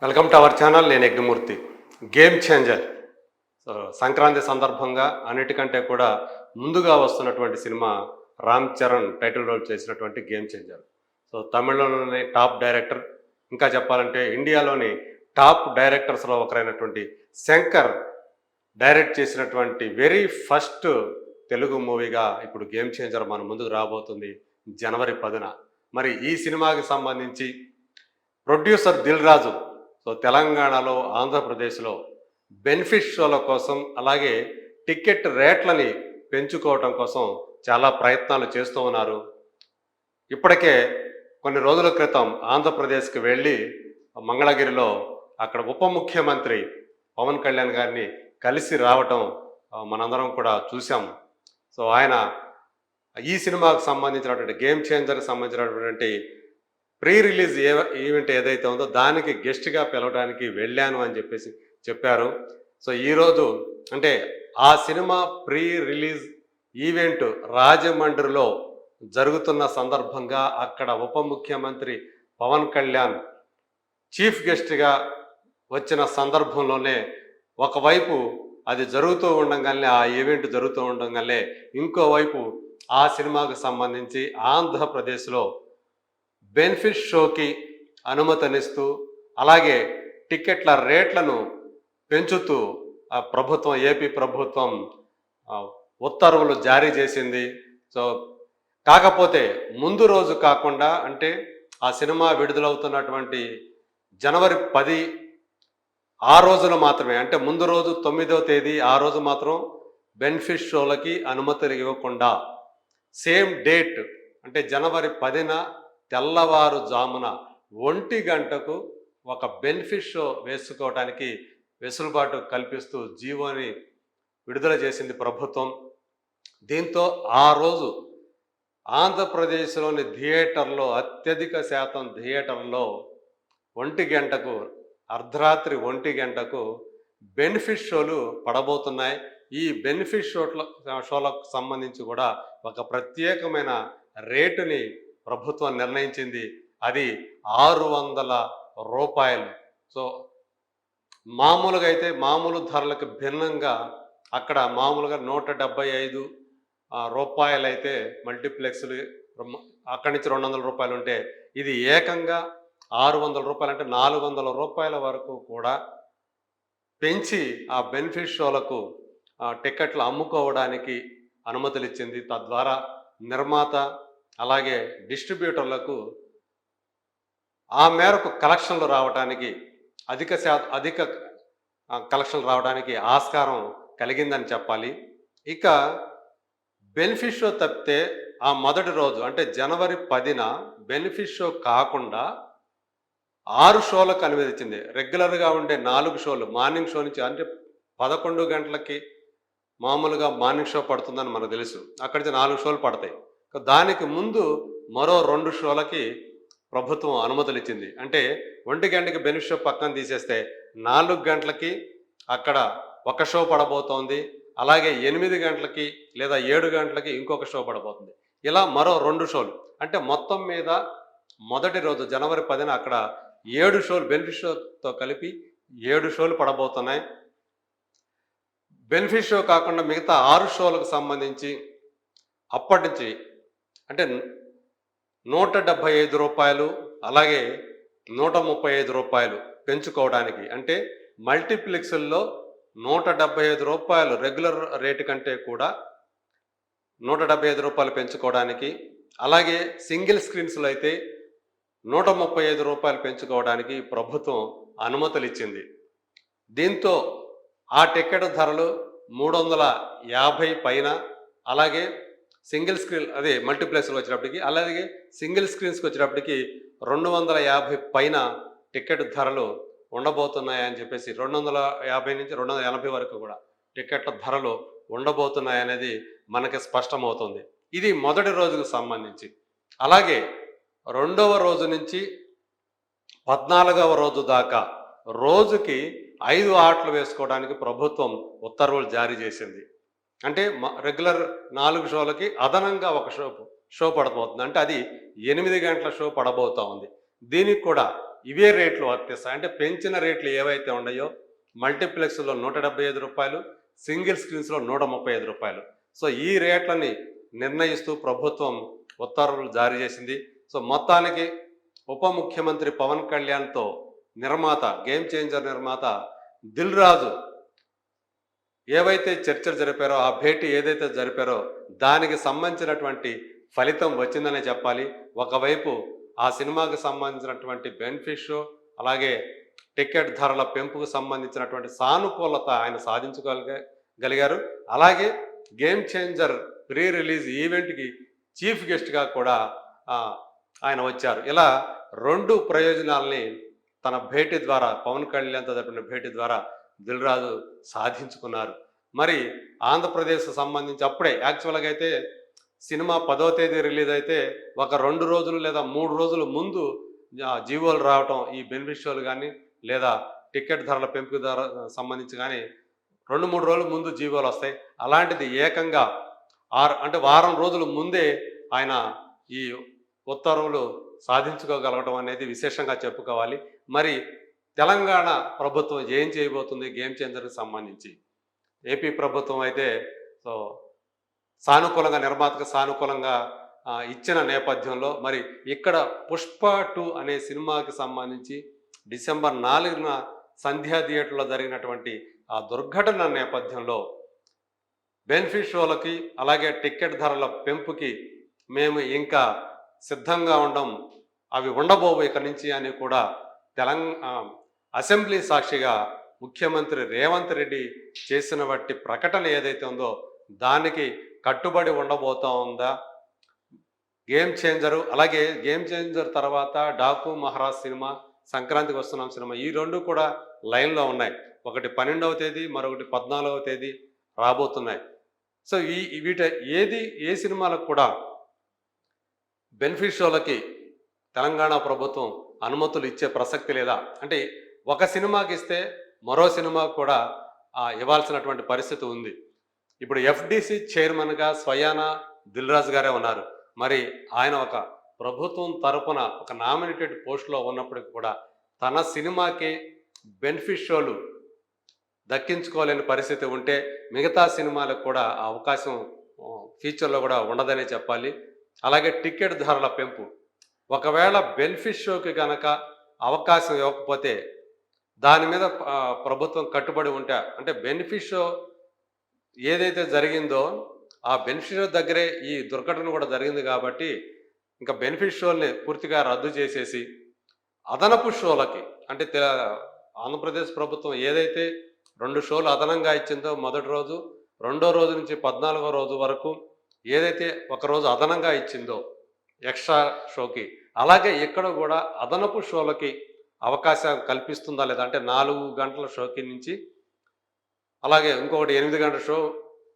Welcome to our channel. నేను Yagnamurthy. Game changer. Sankranti సందర్భంగా అన్నిటికంటే కూడా ముందుగా వస్తున్నటువంటి cinema Ram Charan title role చేసినటువంటి గేమ్ చేంజర్. తమిళంలోని టాప్ డైరెక్టర్, ఇంకా చెప్పాలంటే ఇండియాలోని టాప్ డైరెక్టర్స్లో ఒకరైనటువంటి శంకర్ డైరెక్ట్ చేసినటువంటి వెరీ ఫస్ట్ తెలుగు మూవీగా ఇప్పుడు గేమ్ చేంజర్ మన ముందుకు రాబోతుంది జనవరి 10న. మరి ఈ సినిమాకి సంబంధించి ప్రొడ్యూసర్ దిల్ రాజు తెలంగాణలో, ఆంధ్రప్రదేశ్లో బెనిఫిట్ షోల కోసం, అలాగే టికెట్ రేట్లని పెంచుకోవటం కోసం చాలా ప్రయత్నాలు చేస్తూ ఉన్నారు. ఇప్పటికే కొన్ని రోజుల క్రితం ఆంధ్రప్రదేశ్కి వెళ్ళి మంగళగిరిలో అక్కడ ఉప ముఖ్యమంత్రి పవన్ కళ్యాణ్ గారిని కలిసి రావటం మనందరం కూడా చూసాము. ఆయన ఈ సినిమాకు సంబంధించినటువంటి గేమ్ చేంజర్కి సంబంధించినటువంటి ప్రీ రిలీజ్ ఈవెంట్ ఏదైతే ఉందో దానికి గెస్ట్గా పిలవడానికి వెళ్ళాను అని చెప్పేసి చెప్పారు. ఈరోజు అంటే ఆ సినిమా ప్రీ రిలీజ్ ఈవెంట్ రాజమండ్రిలో జరుగుతున్న సందర్భంగా అక్కడ ఉప ముఖ్యమంత్రి పవన్ కళ్యాణ్ చీఫ్ గెస్ట్గా వచ్చిన సందర్భంలోనే ఒకవైపు అది జరుగుతూ ఉండగానే, ఆ ఈవెంట్ జరుగుతూ ఉండగానే ఇంకోవైపు ఆ సినిమాకు సంబంధించి ఆంధ్రప్రదేశ్లో బెనిఫిట్ షోకి అనుమతినిస్తూ, అలాగే టికెట్ల రేట్లను పెంచుతూ ఏపీ ప్రభుత్వం ఉత్తర్వులు జారీ చేసింది. కాకపోతే ముందు రోజు కాకుండా, అంటే ఆ సినిమా విడుదలవుతున్నటువంటి జనవరి 10 ఆ రోజున మాత్రమే, అంటే ముందు రోజు 9వ తేదీ ఆ రోజు మాత్రం బెనిఫిట్ షోలకి అనుమతులు ఇవ్వకుండా, సేమ్ డేట్ అంటే జనవరి 10న తెల్లవారుజామున 1 గంటకు ఒక బెనిఫిట్ షో వేసుకోవడానికి వెసులుబాటు కల్పిస్తూ జీవోని విడుదల చేసింది ప్రభుత్వం. దీంతో ఆ రోజు ఆంధ్రప్రదేశ్లోని థియేటర్లో అత్యధిక శాతం థియేటర్లో 1 గంటకు, అర్ధరాత్రి 1 గంటకు బెనిఫిట్ షోలు పడబోతున్నాయి. ఈ బెనిఫిట్ షోలకు సంబంధించి కూడా ఒక ప్రత్యేకమైన రేటుని ప్రభుత్వం నిర్ణయించింది. అది 600 రూపాయలు. మామూలుగా అయితే మామూలు ధరలకు భిన్నంగా అక్కడ మామూలుగా 175 రూపాయలు అయితే మల్టీప్లెక్స్లు, అక్కడి నుంచి 200 రూపాయలు ఉంటే, ఇది ఏకంగా 600 రూపాయలు, అంటే 400 రూపాయల వరకు కూడా పెంచి ఆ బెనిఫిట్ షోలకు టికెట్లు అమ్ముకోవడానికి అనుమతులు ఇచ్చింది. తద్వారా నిర్మాత అలాగే డిస్ట్రిబ్యూటర్లకు ఆ మేరకు కలెక్షన్లు రావడానికి, అధిక కలెక్షన్లు రావడానికి ఆస్కారం కలిగిందని చెప్పాలి. ఇక బెనిఫిట్ షో తప్పితే ఆ మొదటి రోజు అంటే జనవరి 10న బెనిఫిట్ షో కాకుండా 6 షోలకు అనుమతించింది. రెగ్యులర్గా ఉండే 4 షోలు మార్నింగ్ షో నుంచి, అంటే 11 గంటలకి మామూలుగా మార్నింగ్ షో పడుతుందని మనకు తెలుసు, అక్కడి నుంచి 4 షోలు పడతాయి. దానికి ముందు మరో 2 షోలకి ప్రభుత్వం అనుమతులు ఇచ్చింది. అంటే 1 గంటకి బెనిఫిట్ షో పక్కన తీసేస్తే 4 గంటలకి అక్కడ ఒక షో పడబోతోంది. అలాగే 8 గంటలకి లేదా 7 గంటలకి ఇంకొక షో పడబోతుంది. ఇలా మరో 2 షోలు, అంటే మొత్తం మీద మొదటి రోజు జనవరి 10న అక్కడ 7 షోలు, బెనిఫిట్ షోతో కలిపి 7 షోలు పడబోతున్నాయి. బెనిఫిట్ షో కాకుండా మిగతా 6 షోలకు సంబంధించి అప్పటి నుంచి అంటే 175 రూపాయలు, అలాగే 135 రూపాయలు పెంచుకోవడానికి, అంటే మల్టీప్లెక్స్ల్లో 175 రూపాయలు రెగ్యులర్ రేటు కంటే కూడా 175 రూపాయలు పెంచుకోవడానికి, అలాగే సింగిల్ స్క్రీన్స్లో అయితే 135 రూపాయలు పెంచుకోవడానికి ప్రభుత్వం అనుమతులు ఇచ్చింది. దీంతో ఆ టికెట్ ధరలు 350 పైన, అలాగే సింగిల్ స్క్రీన్ అదే మల్టీప్లెక్స్లో వచ్చేటప్పటికి, అలాగే సింగిల్ స్క్రీన్స్కి వచ్చేటప్పటికి 250 పైన టికెట్ ధరలు ఉండబోతున్నాయని చెప్పేసి, 250 నుంచి 280 వరకు కూడా టికెట్ల ధరలు ఉండబోతున్నాయనేది మనకి స్పష్టమవుతుంది. ఇది మొదటి రోజుకు సంబంధించి. అలాగే రెండవ రోజు నుంచి 14వ రోజు దాకా రోజుకి 5 ఆటలు వేసుకోవడానికి ప్రభుత్వం ఉత్తర్వులు జారీ చేసింది. అంటే రెగ్యులర్ 4 షోలకి అదనంగా ఒక షో పడబోతుంది. అంటే అది 8 గంటల షో పడబోతా ఉంది. దీనికి కూడా ఇవే రేట్లు వర్తిస్తాయి. అంటే పెంచిన రేట్లు ఏవైతే ఉన్నాయో మల్టీప్లెక్స్లో రూ. 175, సింగిల్ స్క్రీన్స్లో రూ. 135. సో ఈ రేట్లని నిర్ణయిస్తూ ప్రభుత్వం ఉత్తర్వులు జారీ చేసింది. సో మొత్తానికి ఉప ముఖ్యమంత్రి పవన్ కళ్యాణ్తో నిర్మాత, గేమ్ చేంజర్ నిర్మాత దిల్ రాజు ఏవైతే చర్చలు జరిపారో, ఆ భేటీ ఏదైతే జరిపారో దానికి సంబంధించినటువంటి ఫలితం వచ్చిందనే చెప్పాలి. ఒకవైపు ఆ సినిమాకి సంబంధించినటువంటి బెనిఫిట్ షో, అలాగే టికెట్ ధరల పెంపుకు సంబంధించినటువంటి సానుకూలత ఆయన సాధించగలిగారు. అలాగే గేమ్ చేంజర్ ప్రీ రిలీజ్ ఈవెంట్కి చీఫ్ గెస్ట్గా కూడా ఆయన వచ్చారు. ఇలా రెండు ప్రయోజనాల్ని తన భేటీ ద్వారా, పవన్ కళ్యాణ్తో జరిపిన భేటీ ద్వారా దిల్ రాజు సాధించుకున్నారు. మరి ఆంధ్రప్రదేశ్ సంబంధించి అప్పుడే యాక్చువల్గా అయితే సినిమా 10వ తేదీ రిలీజ్ అయితే ఒక 2 రోజులు లేదా 3 రోజుల ముందు జీవోలు రావటం, ఈ బెనిఫిట్ షోలు కానీ లేదా టికెట్ ధరల పెంపు ధర సంబంధించి కానీ 2-3 రోజుల ముందు జీవోలు వస్తాయి. అలాంటిది ఏకంగా అంటే వారం రోజుల ముందే ఆయన ఈ ఉత్తర్వులు సాధించుకోగలగడం అనేది విశేషంగా చెప్పుకోవాలి. మరి తెలంగాణ ప్రభుత్వం ఏం చేయబోతుంది గేమ్ చేంజర్కి సంబంధించి? ఏపీ ప్రభుత్వం అయితే సో సానుకూలంగా, నిర్మాతకు సానుకూలంగా ఇచ్చిన నేపథ్యంలో మరి ఇక్కడ పుష్ప 2 అనే సినిమాకి సంబంధించి డిసెంబర్ 4న సంధ్యా థియేటర్లో జరిగినటువంటి ఆ దుర్ఘటన నేపథ్యంలో బెనిఫిట్ షోలకి అలాగే టికెట్ ధరల పెంపుకి మేము ఇంకా సిద్ధంగా ఉండం, అవి ఉండబోవు ఇక నుంచి అని కూడా అసెంబ్లీ సాక్షిగా ముఖ్యమంత్రి రేవంత్ రెడ్డి చేసిన బట్టి ప్రకటన ఏదైతే ఉందో దానికి కట్టుబడి ఉండబోతా ఉందా గేమ్ చేంజరు? అలాగే గేమ్ చేంజర్ తర్వాత డాకు మహారాజ్ సినిమా, సంక్రాంతికి వస్తున్నాం సినిమా, ఈ రెండు కూడా లైన్లో ఉన్నాయి. ఒకటి 12వ తేదీ, మరొకటి 14వ తేదీ రాబోతున్నాయి. సో ఏ సినిమాలకు కూడా బెనిఫిట్ షోలకి తెలంగాణ ప్రభుత్వం అనుమతులు ఇచ్చే ప్రసక్తి లేదా? అంటే ఒక సినిమాకి ఇస్తే మరో సినిమాకు కూడా ఇవ్వాల్సినటువంటి పరిస్థితి ఉంది. ఇప్పుడు ఎఫ్డిసి చైర్మన్గా స్వయాన దిల్ రాజు గారే ఉన్నారు. మరి ఆయన ఒక ప్రభుత్వం తరపున ఒక నామినేటెడ్ పోస్ట్లో ఉన్నప్పటికీ కూడా తన సినిమాకి బెనిఫిట్ షోలు దక్కించుకోలేని పరిస్థితి ఉంటే మిగతా సినిమాలకు కూడా ఆ అవకాశం ఫ్యూచర్లో కూడా ఉండదనే చెప్పాలి. అలాగే టికెట్ ధరల పెంపు, ఒకవేళ బెనిఫిట్ షోకి కనుక అవకాశం ఇవ్వకపోతే దాని మీద ప్రభుత్వం కట్టుబడి ఉంటే, అంటే బెనిఫిట్ షో ఏదైతే జరిగిందో ఆ బెనిఫిట్ షో దగ్గరే ఈ దుర్ఘటన కూడా జరిగింది కాబట్టి ఇంకా బెనిఫిట్ షోల్ని పూర్తిగా రద్దు చేసేసి అదనపు షోలకి, అంటే ఆంధ్రప్రదేశ్ ప్రభుత్వం ఏదైతే 2 షోలు అదనంగా ఇచ్చిందో మొదటి రోజు, రెండో రోజు నుంచి 14వ రోజు వరకు ఏదైతే ఒక రోజు అదనంగా ఇచ్చిందో ఎక్స్ట్రా షోకి, అలాగే ఇక్కడ కూడా అదనపు షోలకి అవకాశం కల్పిస్తుందా లేదా? అంటే 4 గంటల షోకి నుంచి అలాగే ఇంకొకటి 8 గంటల షో,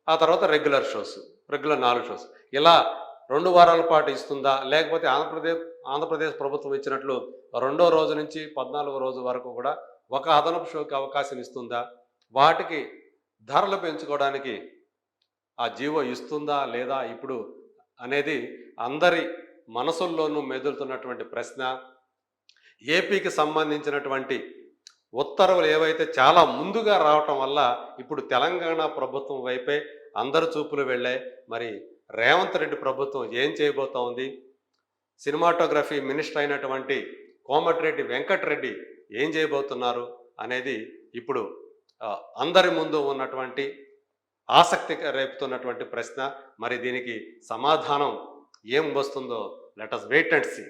ఆ తర్వాత రెగ్యులర్ 4 షోస్, ఇలా 2 వారాల పాటు ఇస్తుందా? లేకపోతే ఆంధ్రప్రదేశ్ ప్రభుత్వం ఇచ్చినట్లు రెండో రోజు నుంచి 14వ రోజు వరకు కూడా ఒక అదనపు షోకి అవకాశం ఇస్తుందా? వాటికి ధరలు పెంచుకోవడానికి ఆ జీవో ఇస్తుందా లేదా ఇప్పుడు అనేది అందరి మనసుల్లోనూ మెదులుతున్నటువంటి ప్రశ్న. ఏపీకి సంబంధించినటువంటి ఉత్తర్వులు ఏవైతే చాలా ముందుగా రావటం వల్ల ఇప్పుడు తెలంగాణ ప్రభుత్వం వైపే అందరు చూపులు వెళ్ళాయి. మరి రేవంత్ రెడ్డి ప్రభుత్వం ఏం చేయబోతా ఉంది? సినిమాటోగ్రఫీ మినిస్టర్ అయినటువంటి కోమటిరెడ్డి వెంకటరెడ్డి ఏం చేయబోతున్నారు అనేది ఇప్పుడు అందరి ముందు ఉన్నటువంటి ఆసక్తి రేపుతున్నటువంటి ప్రశ్న. మరి దీనికి సమాధానం ఏం వస్తుందో let us wait and see.